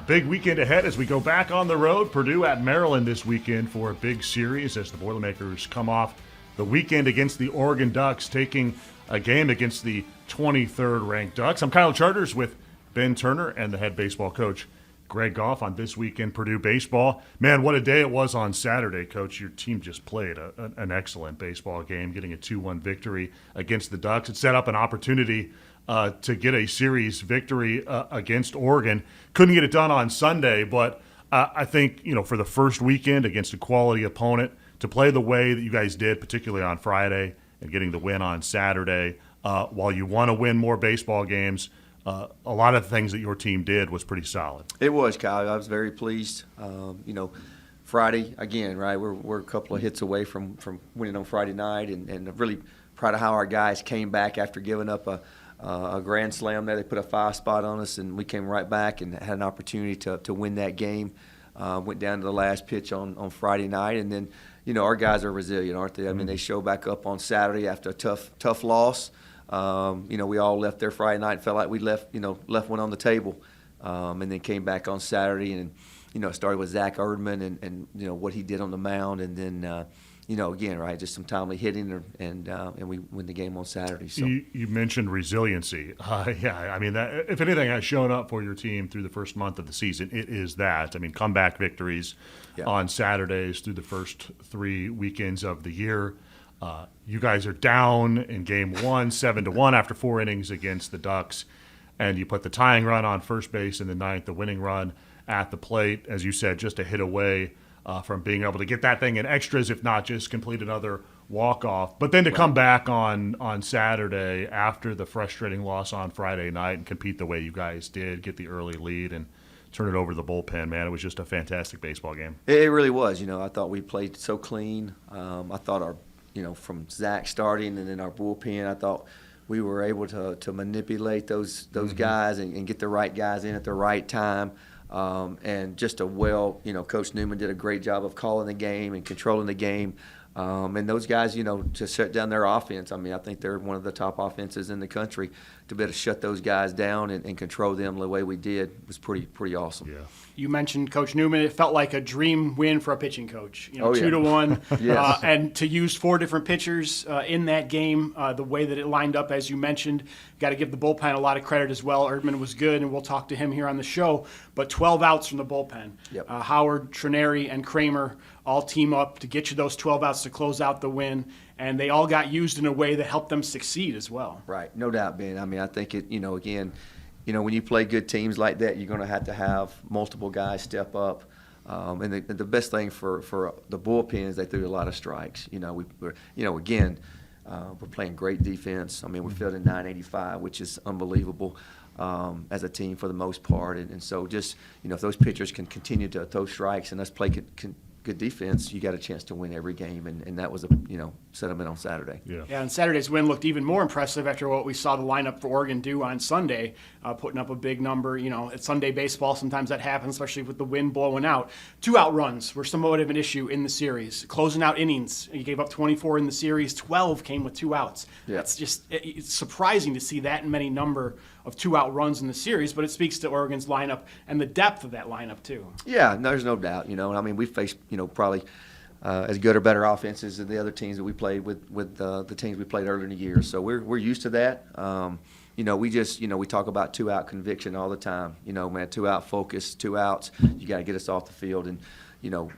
Big weekend ahead as we go back on the road. Purdue at Maryland this weekend for a big series as the Boilermakers come off the weekend against the Oregon Ducks, taking a game against the 23rd ranked Ducks. I'm Kyle Charters with Ben Turner and the head baseball coach, Greg Goff, on This Week in Purdue Baseball. Man, what a day it was on Saturday, Coach. Your team just played an excellent baseball game, getting a 2-1 victory against the Ducks. It set up an opportunity to get a series victory against Oregon. Couldn't get it done on Sunday, but I think, for the first weekend against a quality opponent, to play the way that you guys did, particularly on Friday, and getting the win on Saturday, while you want to win more baseball games, a lot of the things that your team did was pretty solid. It was, Kyle. I was very pleased. Friday, again, right, we're a couple of hits away from winning on Friday night, and I'm really proud of how our guys came back after giving up a grand slam there. They put a 5 spot on us, and we came right back and had an opportunity to win that game. Went down to the last pitch on Friday night, and then, our guys are resilient, aren't they? I mean, they show back up on Saturday after a tough loss. We all left there Friday night and felt like we left one on the table, and then came back on Saturday, and it started with Zach Erdman and what he did on the mound, and then again, right, just some timely hitting, and we win the game on Saturday. So you mentioned resiliency. Yeah, I mean, that, if anything has shown up for your team through the first month of the season, it is that. I mean, comeback victories on Saturdays through the first 3 weekends of the year. You guys are down in game 1, 7-1 after 4 innings against the Ducks, and you put the tying run on first base in the 9th, the winning run at the plate, as you said, just a hit away from being able to get that thing in extras, if not just complete another walk-off. But then to come back on Saturday after the frustrating loss on Friday night and compete the way you guys did, get the early lead and turn it over to the bullpen, man, it was just a fantastic baseball game. It really was. I thought we played so clean. I thought our from Zach starting and then our bullpen, I thought we were able to manipulate those guys and get the right guys in at the right time. And just Coach Newman did a great job of calling the game and controlling the game. And those guys, to shut down their offense. I mean, I think they're one of the top offenses in the country. To be able to shut those guys down and control them the way we did was pretty awesome. Yeah. You mentioned Coach Newman. It felt like a dream win for a pitching coach. 2-1, Yes. And to use 4 different pitchers in that game, the way that it lined up, as you mentioned, got to give the bullpen a lot of credit as well. Erdman was good, and we'll talk to him here on the show. But 12 outs from the bullpen. Yep. Howard, Trineri, and Kramer all team up to get you those 12 outs to close out the win, and they all got used in a way that helped them succeed as well. Right, no doubt, Ben. I mean, I think it, again, when you play good teams like that, you're going to have multiple guys step up. And the best thing for the bullpen is they threw a lot of strikes. We're playing great defense. I mean, we're fielding .985, which is unbelievable as a team for the most part. And so just, if those pitchers can continue to throw strikes and us play good defense, you got a chance to win every game, and that was sentiment on Saturday. Yeah, and Saturday's win looked even more impressive after what we saw the lineup for Oregon do on Sunday, putting up a big number. At Sunday baseball, sometimes that happens, especially with the wind blowing out. 2-out runs were somewhat of an issue in the series. Closing out innings, you gave up 24 in the series, 12 came with 2 outs. Yeah. That's it's surprising to see that many number of 2-out runs in the series, but it speaks to Oregon's lineup and the depth of that lineup too. Yeah, there's no doubt. I mean, we faced probably as good or better offenses than the other teams that we played with the teams we played earlier in the year. So we're used to that. We talk about 2-out conviction all the time. 2-out focus, 2 outs. You got to get us off the field, and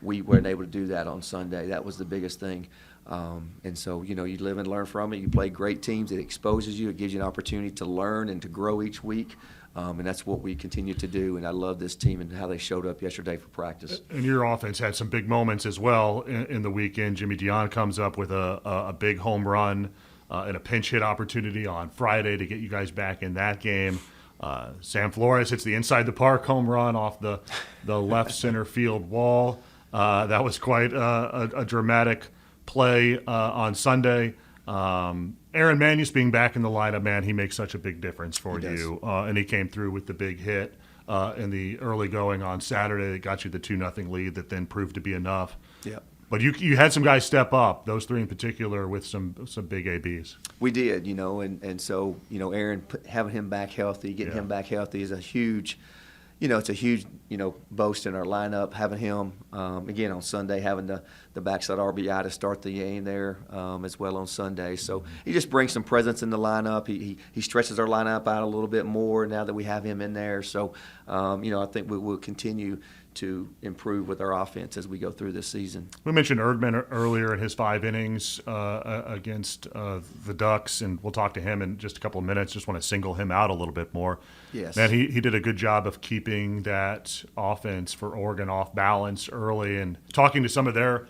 we weren't able to do that on Sunday. That was the biggest thing. And so, you live and learn from it. You play great teams. It exposes you. It gives you an opportunity to learn and to grow each week. And that's what we continue to do. And I love this team and how they showed up yesterday for practice. And your offense had some big moments as well in the weekend. Jimmy Dion comes up with a big home run and a pinch hit opportunity on Friday to get you guys back in that game. Sam Flores hits the inside the park home run off the left center field wall. That was quite a dramatic play on Sunday. Aaron Manus being back in the lineup, man, he makes such a big difference for you. And he came through with the big hit in the early going on Saturday that got you the 2-0 lead that then proved to be enough. Yeah. But you had some guys step up, those 3 in particular, with some big ABs. We did, and so, Aaron, having him back healthy, getting him back healthy is a huge it's a huge, boast in our lineup, having him, again, on Sunday, having the backside RBI to start the game there as well on Sunday. So he just brings some presence in the lineup. He stretches our lineup out a little bit more now that we have him in there. So, I think we will continue to improve with our offense as we go through this season. We mentioned Erdman earlier in his 5 innings against the Ducks, and we'll talk to him in just a couple of minutes. Just want to single him out a little bit more. Yes. Man, he did a good job of keeping that offense for Oregon off balance early, and talking to some of their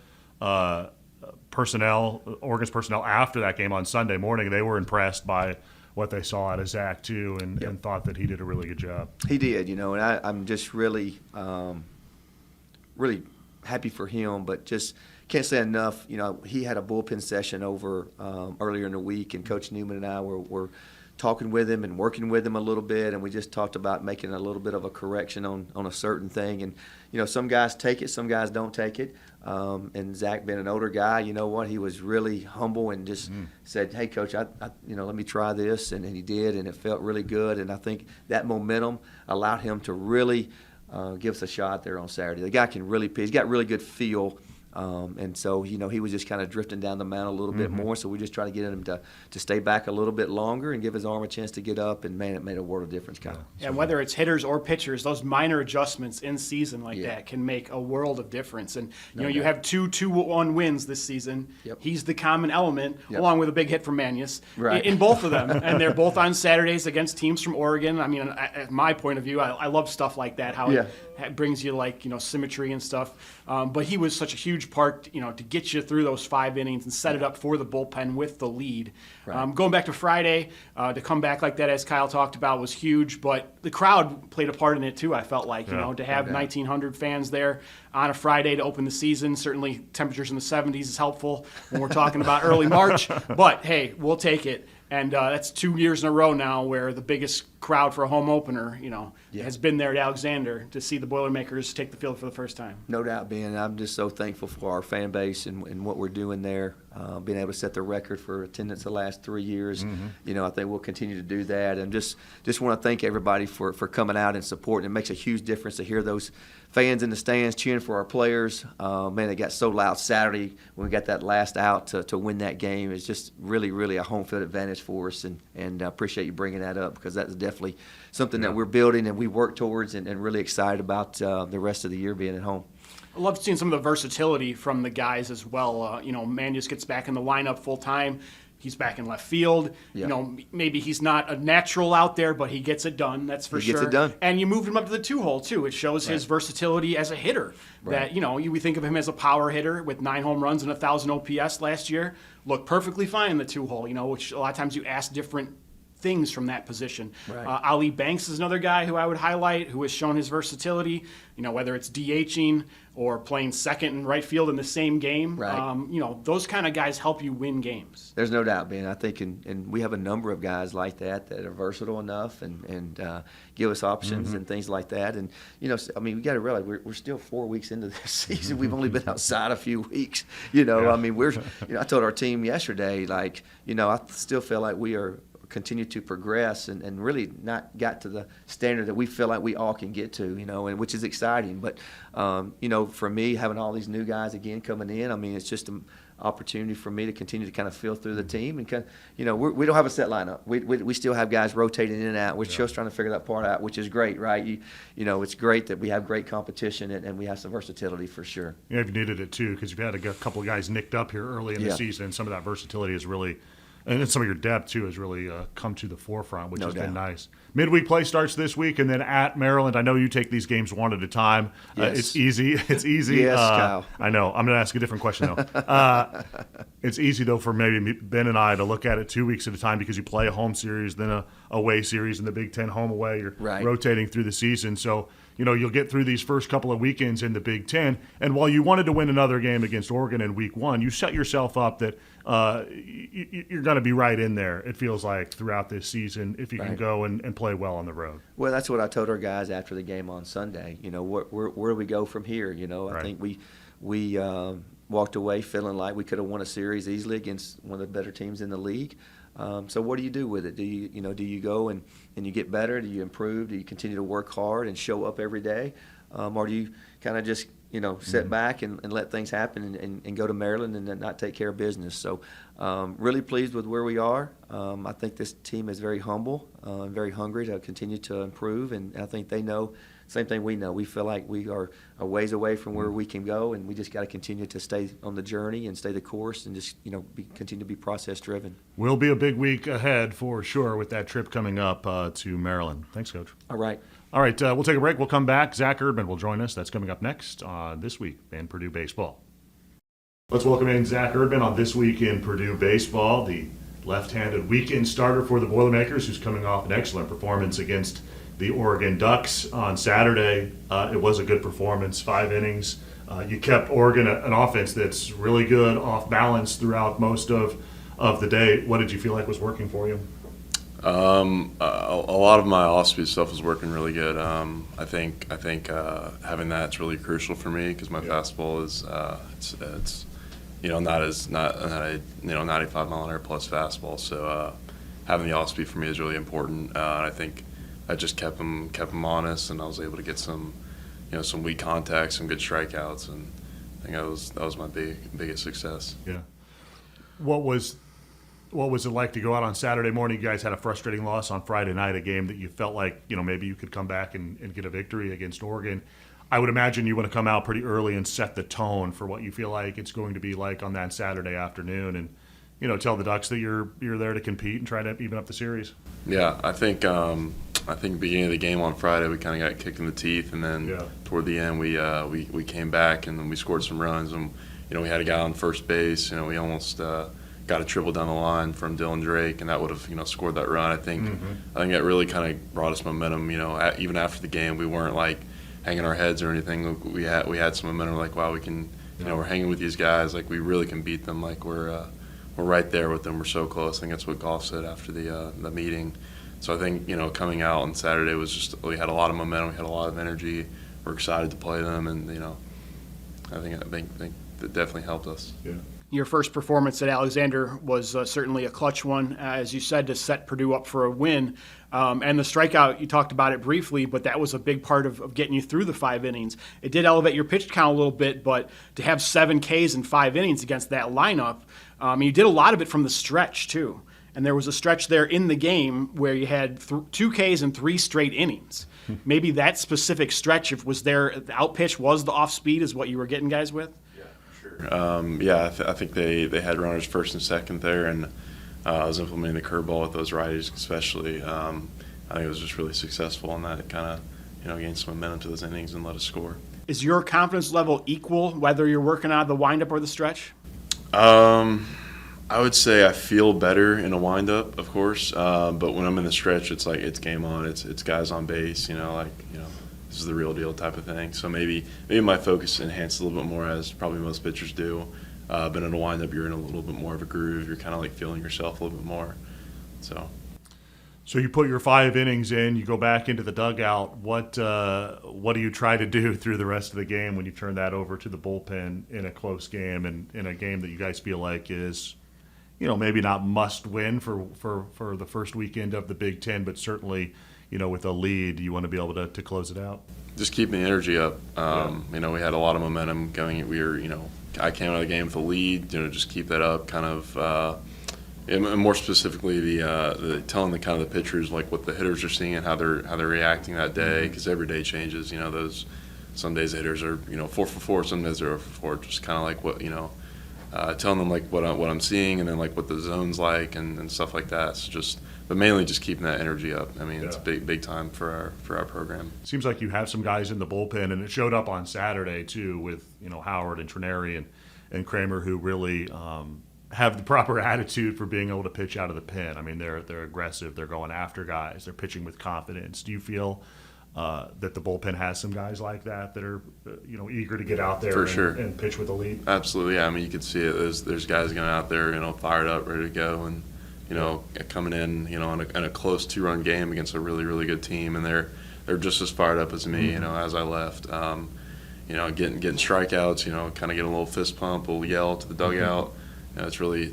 personnel, Oregon's personnel after that game on Sunday morning, they were impressed by what they saw out of Zach too, and thought that he did a really good job. He did, and I'm just really really happy for him, but just can't say enough. He had a bullpen session over earlier in the week, and Coach Newman and I were talking with him and working with him a little bit, and we just talked about making a little bit of a correction on a certain thing. And some guys take it, some guys don't take it. And Zach, being an older guy, he was really humble and just said, "Hey, Coach, let me try this," and he did, and it felt really good. And I think that momentum allowed him to really give us a shot there on Saturday. The guy can really pitch. He's got really good feel. And so, he was just kind of drifting down the mound a little bit more. So we just try to get him to stay back a little bit longer and give his arm a chance to get up. And, man, it made a world of difference, Kyle. Yeah, and whether it's hitters or pitchers, those minor adjustments in season like that can make a world of difference. And, you have 2-1 wins this season. Yep. He's the common element, along with a big hit from Manius, right, in both of them. And they're both on Saturdays against teams from Oregon. I mean, at my point of view, I love stuff like that, how it brings you, symmetry and stuff. But he was such a huge part, to get you through those 5 innings and set it up for the bullpen with the lead. Right. Going back to Friday, to come back like that, as Kyle talked about, was huge. But the crowd played a part in it too. I felt like to have 1,900 fans there on a Friday to open the season. Certainly, temperatures in the 70s is helpful when we're talking about early March. But hey, we'll take it. And that's 2 years in a row now where the biggest crowd for a home opener, has been there at Alexander to see the Boilermakers take the field for the first time. No doubt, Ben. I'm just so thankful for our fan base and what we're doing there, being able to set the record for attendance the last 3 years. I think we'll continue to do that. And just want to thank everybody for coming out and supporting. It makes a huge difference to hear those fans in the stands cheering for our players. Man, it got so loud Saturday when we got that last out to win that game. It's just really, really a home field advantage for us, and I appreciate you bringing that up, because that's definitely something that we're building and we work towards, and really excited about the rest of the year being at home. I love seeing some of the versatility from the guys as well. Manius gets back in the lineup full time. He's back in left field. Maybe he's not a natural out there, but he gets it done. That's for sure. He gets it done. And you moved him up to the 2-hole too. It shows his versatility as a hitter. Right. That we think of him as a power hitter with 9 home runs and 1,000 OPS last year. Looked perfectly fine in the 2-hole. Which a lot of times you ask different things from that position. Right. Ali Banks is another guy who I would highlight, who has shown his versatility, whether it's DHing or playing second and right field in the same game. Right. Those kind of guys help you win games. There's no doubt, Ben. I think, and we have a number of guys like that are versatile enough and give us options and things like that. And, we got to realize we're still 4 weeks into this season. We've only been outside a few weeks. I told our team yesterday, I still feel like we are continue to progress and really not got to the standard that we feel like we all can get to, and which is exciting. But, for me, having all these new guys again coming in, it's just an opportunity for me to continue to kind of feel through the team. And, we don't have a set lineup. We still have guys rotating in and out. We're just trying to figure that part out, which is great, right? It's great that we have great competition and we have some versatility for sure. Yeah, you've needed it too, because you've had a couple of guys nicked up here early in the season, and some of that versatility is really – and then some of your depth, too, has really come to the forefront, which has been nice. Midweek play starts this week, and then at Maryland. I know you take these games one at a time. Yes. It's easy. It's easy. Yes, Kyle. I know. I'm going to ask a different question, though. It's easy, though, for maybe Ben and I to look at it 2 weeks at a time, because you play a home series, then a away series in the Big Ten, home away. You're rotating through the season. So, you'll get through these first couple of weekends in the Big Ten. And while you wanted to win another game against Oregon in week 1, you set yourself up that you're going to be right in there, it feels like, throughout this season if you can go and play well on the road. Well, that's what I told our guys after the game on Sunday. Where do we go from here? I think we walked away feeling like we could have won a series easily against one of the better teams in the league. So what do you do with it? Do you go and you get better? Do you improve? Do you continue to work hard and show up every day? Or do you kind of just sit back and let things happen and go to Maryland and then not take care of business? So really pleased with where we are. I think this team is very humble and very hungry to continue to improve, and I think they know same thing we know. We feel like we are a ways away from where we can go, and we just got to continue to stay on the journey and stay the course and just continue to be process driven. Will be a big week ahead for sure with that trip coming up to Maryland. Thanks, Coach. All right. All right, we'll take a break. We'll come back. Zach Erdman will join us. That's coming up next on This Week in Purdue Baseball. Let's welcome in Zach Erdman on This Week in Purdue Baseball, the left-handed weekend starter for the Boilermakers, who's coming off an excellent performance against the Oregon Ducks on Saturday. It was a good performance, 5 innings. You kept Oregon an offense that's really good, off balance throughout most of the day. What did you feel like was working for you? A lot of my off-speed stuff was working really good. I think having that's really crucial for me because my fastball is it's not a 95 mile an hour plus fastball. So having the off-speed for me is really important. And I think I just kept him honest, and I was able to get some weak contacts, some good strikeouts, and I think that was my biggest success. Yeah. What was it like to go out on Saturday morning? You guys had a frustrating loss on Friday night, a game that you felt like maybe you could come back and get a victory against Oregon. I would imagine you want to come out pretty early and set the tone for what you feel like it's going to be like on that Saturday afternoon, and tell the Ducks that you're there to compete and try to even up the series. Yeah, I think beginning of the game on Friday we kind of got kicked in the teeth, and then toward the end we came back and then we scored some runs, and we had a guy on first base. We almost got a triple down the line from Dylan Drake, and that would have scored that run. I think that really kind of brought us momentum. Even after the game, we weren't like hanging our heads or anything. We had some momentum. Like, wow, we can. We're hanging with these guys. Like, we really can beat them. Like, we're right there with them. We're so close. I think that's what Goff said after the meeting. So I think coming out on Saturday was just, we had a lot of momentum. We had a lot of energy. We're excited to play them, and I think that definitely helped us. Yeah. Your first performance at Alexander was certainly a clutch one, as you said, to set Purdue up for a win. And the strikeout, you talked about it briefly, but that was a big part of getting you through the 5 innings. It did elevate your pitch count a little bit, but to have 7 Ks in 5 innings against that lineup, you did a lot of it from the stretch, too. And there was a stretch there in the game where you had 2 Ks in 3 straight innings. Maybe that specific stretch, if was there, the out pitch was the off speed, is what you were getting guys with? I think they had runners first and second there, and I was implementing the curveball with those righties especially. I think it was just really successful, and that kind of gained some momentum to those innings and let us score. Is your confidence level equal whether you're working out of the windup or the stretch? I would say I feel better in a windup, of course, but when I'm in the stretch, it's like it's game on. It's guys on base. This is the real deal type of thing. So maybe my focus enhanced a little bit more, as probably most pitchers do. But in a windup, you're in a little bit more of a groove. You're kind of like feeling yourself a little bit more. So you put your 5 innings in, you go back into the dugout. What do you try to do through the rest of the game when you turn that over to the bullpen in a close game and in a game that you guys feel like is, maybe not must win for the first weekend of the Big Ten, but certainly, with a lead, you want to be able to close it out? Just keeping the energy up. We had a lot of momentum going. I came out of the game with a lead. Just keep that up. Kind of, and more specifically, the telling the kind of the pitchers like what the hitters are seeing and how they're reacting that day, because every day changes. Some days the hitters are 4 for 4, some days they're 0 for 4. Just kind of like what telling them like what I'm seeing, and then like what the zone's like and stuff like that. So but mainly just keeping that energy up. It's big time for our program. Seems like you have some guys in the bullpen, and it showed up on Saturday too with Howard and Trineri and Kramer, who really have the proper attitude for being able to pitch out of the pen. They're aggressive. They're going after guys. They're pitching with confidence. Do you feel that the bullpen has some guys like that are eager to get out there and pitch with a lead? Absolutely. Yeah. You can see it. There's guys going out there, fired up, ready to go, and coming in, in a close 2-run game against a really, really good team, and they're just as fired up as me. As I left, getting strikeouts, kind of get a little fist pump, a little yell to the dugout. It's really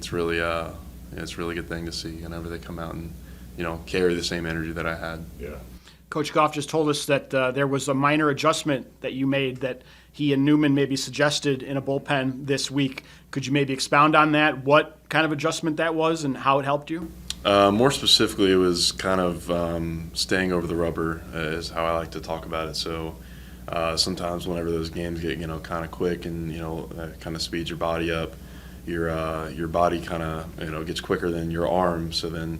it's a really good thing to see whenever they come out and, carry the same energy that I had. Yeah. Coach Goff just told us that there was a minor adjustment that you made that he and Newman maybe suggested in a bullpen this week. Could you maybe expound on that, what kind of adjustment that was and how it helped you? More specifically, it was kind of staying over the rubber is how I like to talk about it. So sometimes whenever those games get, kind of quick and, kind of speeds your body up, your body kind of, gets quicker than your arm. So then,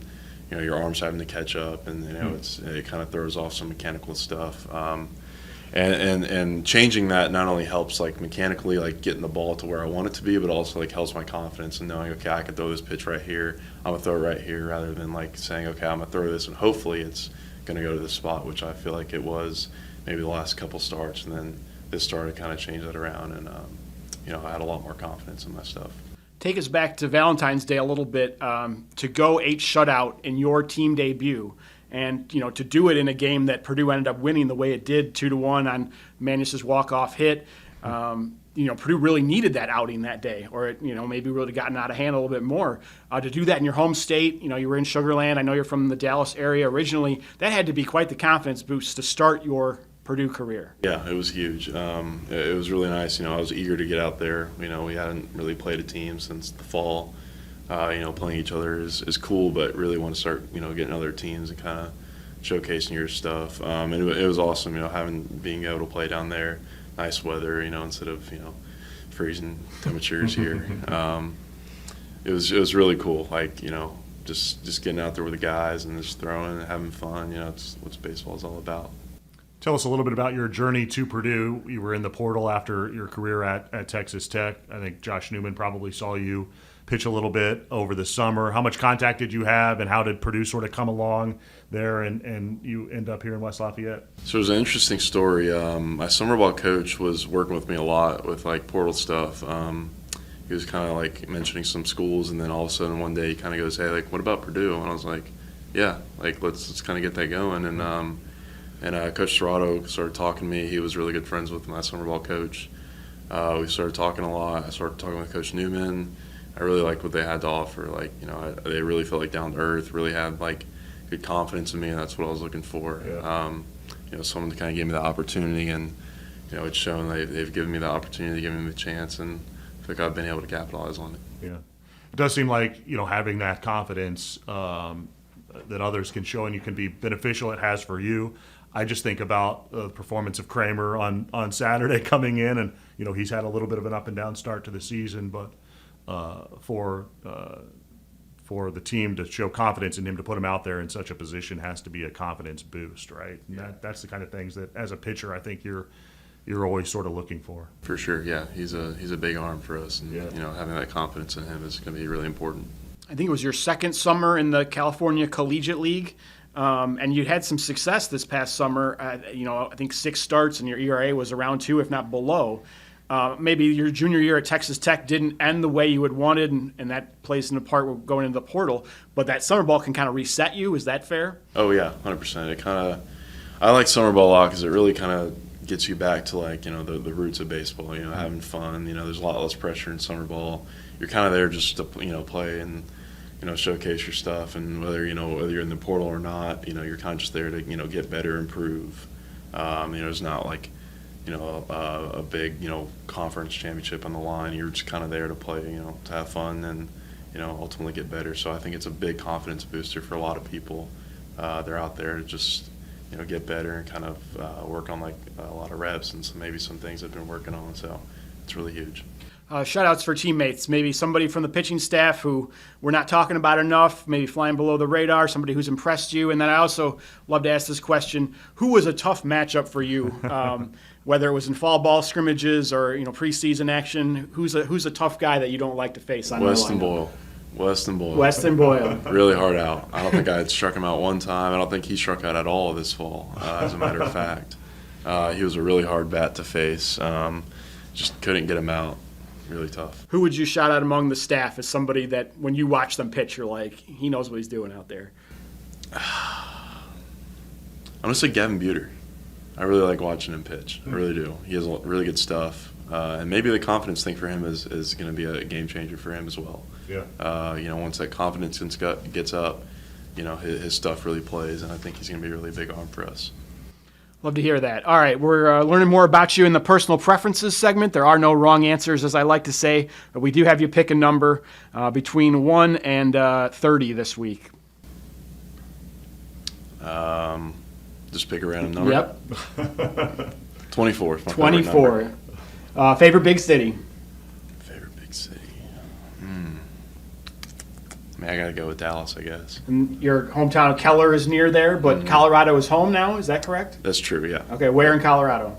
your arm's having to catch up, and it kind of throws off some mechanical stuff. And changing that not only helps like mechanically, like getting the ball to where I want it to be, but also like helps my confidence and knowing, okay, I can throw this pitch right here. I'm gonna throw it right here, rather than like saying, okay, I'm gonna throw this and hopefully it's gonna go to this spot, which I feel like it was maybe the last couple starts, and then this started to kind of change that around, and I had a lot more confidence in my stuff. Take us back to Valentine's Day a little bit, to go 8 shutout in your team debut, and to do it in a game that Purdue ended up winning the way it did, 2-1 on Manus's walk-off hit. Purdue really needed that outing that day, or it maybe really gotten out of hand a little bit more. To do that in your home state, you were in Sugar Land. I know you're from the Dallas area originally. That had to be quite the confidence boost to start your Purdue career. Yeah, it was huge. It was really nice. I was eager to get out there. We hadn't really played a team since the fall. Playing each other is cool, but really want to start, getting other teams and kind of showcasing your stuff. And it was awesome, being able to play down there. Nice weather, instead of, freezing temperatures here. It was really cool. Like, just getting out there with the guys and just throwing and having fun. It's what baseball's all about. Tell us a little bit about your journey to Purdue. You were in the portal after your career at Texas Tech. I think Josh Newman probably saw you pitch a little bit over the summer. How much contact did you have, and how did Purdue sort of come along there and you end up here in West Lafayette? So it was an interesting story. My summer ball coach was working with me a lot with like portal stuff. He was kind of like mentioning some schools, and then all of a sudden one day he kind of goes, "Hey, like, what about Purdue?" And I was like, "Yeah, like let's kind of get that going." And Coach Serrato started talking to me. He was really good friends with my summer ball coach. We started talking a lot. I started talking with Coach Newman. I really liked what they had to offer. Like, they really felt like down to earth, really had like good confidence in me, and that's what I was looking for. Yeah. Someone to kind of give me the opportunity, and it's shown they've given me the opportunity, given me the chance, and I think I've been able to capitalize on it. Yeah, it does seem like having that confidence that others can show and you can be beneficial. It has for you. I just think about the performance of Kramer on Saturday coming in, and he's had a little bit of an up and down start to the season, but for the team to show confidence in him, to put him out there in such a position, has to be a confidence boost, right? And that's the kind of things that, as a pitcher, I think you're always sort of looking for. For sure, yeah. He's a big arm for us, and having that confidence in him is going to be really important. I think it was your second summer in the California Collegiate League. And you had some success this past summer. I think 6 starts, and your ERA was around 2, if not below. Maybe your junior year at Texas Tech didn't end the way you had wanted, and that plays in a part with going into the portal. But that summer ball can kind of reset you. Is that fair? Oh yeah, 100%. I like summer ball a lot because it really kind of gets you back to like the roots of baseball. Having fun. There's a lot less pressure in summer ball. You're kind of there just to play and showcase your stuff, and whether you're in the portal or not, you're kind of just there to get better, improve. It's not like a big conference championship on the line. You're just kind of there to play, to have fun and ultimately get better. So I think it's a big confidence booster for a lot of people. They're out there to just get better and kind of work on like a lot of reps and maybe some things they've been working on. So it's really huge. Shout-outs for teammates, maybe somebody from the pitching staff who we're not talking about enough, maybe flying below the radar, somebody who's impressed you. And then I also love to ask this question: who was a tough matchup for you, whether it was in fall ball scrimmages or preseason action? Who's a tough guy that you don't like to face on Weston your Boyle. Weston Boyle. Really hard out. I don't think I had struck him out one time. I don't think he struck out at all this fall, as a matter of fact. He was a really hard bat to face. Just couldn't get him out. Really tough. Who would you shout out among the staff as somebody that when you watch them pitch, you're like, he knows what he's doing out there? I'm going to say Gavin Buter. I really like watching him pitch. I really do. He has really good stuff. And maybe the confidence thing for him is going to be a game changer for him as well. Yeah. Once that confidence gets up, his stuff really plays, and I think he's going to be a really big arm for us. Love to hear that. All right, we're learning more about you in the personal preferences segment. There are no wrong answers, as I like to say, but we do have you pick a number between 1 and 30 this week. Just pick a random number. Yep. 24. Is my 24. Favorite big city? Favorite big city. I got to go with Dallas, I guess. And your hometown of Keller is near there, but Colorado is home now. Is that correct? That's true, yeah. Okay, where in Colorado?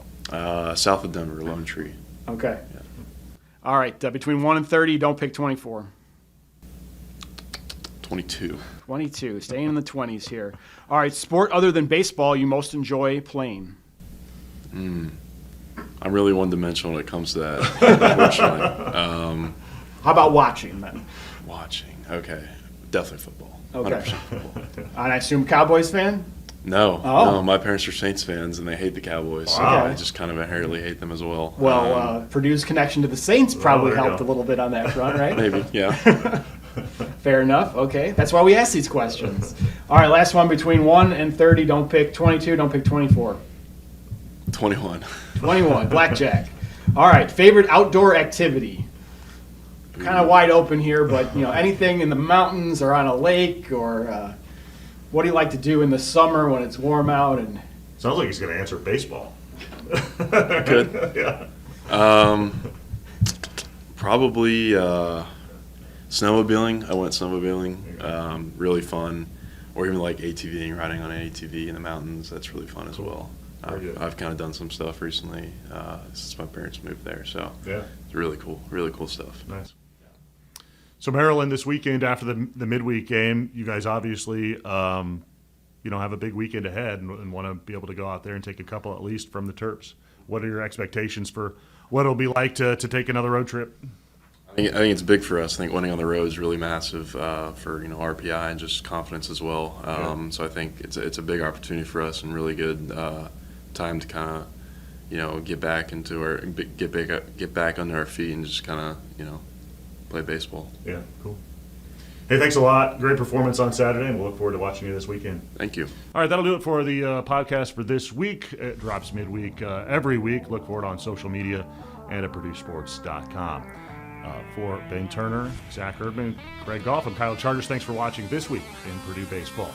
South of Denver, Lone Tree. Okay. Yeah. All right, between 1 and 30, don't pick 24. 22. 22, staying in the 20s here. All right, sport other than baseball you most enjoy playing? I'm really one-dimensional when it comes to that, unfortunately. How about watching, then? Watching. Okay. Definitely football. Okay. 100% football. And I assume Cowboys fan? No. Oh. No, my parents are Saints fans, and they hate the Cowboys, so Wow. I just kind of inherently hate them as well. Well, Purdue's connection to the Saints probably there you helped go. a little bit on that front, right? Maybe, yeah. Fair enough. Okay. That's why we ask these questions. All right, last one. Between 1 and 30, don't pick 22, don't pick 24. 21. 21, blackjack. All right, favorite outdoor activity? Kind of wide open here, but anything in the mountains or on a lake, or what do you like to do in the summer when it's warm out? And Sounds like he's going to answer baseball. Good. Yeah. Probably snowmobiling. I went snowmobiling. Really fun. Or even like ATVing, riding on an ATV in the mountains. That's really fun as well. Very good. I've kind of done some stuff recently since my parents moved there. So Yeah. it's really cool stuff. Nice. So Maryland this weekend after the midweek game, you guys obviously have a big weekend ahead and want to be able to go out there and take a couple at least from the Terps. What are your expectations for what it'll be like to take another road trip? I think it's big for us. I think winning on the road is really massive for RPI and just confidence as well. So I think it's a big opportunity for us and really good time to kind of get back under our feet and just kind of play baseball. Yeah, cool. Hey, thanks a lot. Great performance on Saturday, and we'll look forward to watching you this weekend. Thank you. All right, that'll do it for the podcast for this week. It drops midweek every week. Look for it on social media and at PurdueSports.com. For Ben Turner, Zach Erdman, Greg Goff, and Kyle Charters, thanks for watching this week in Purdue Baseball.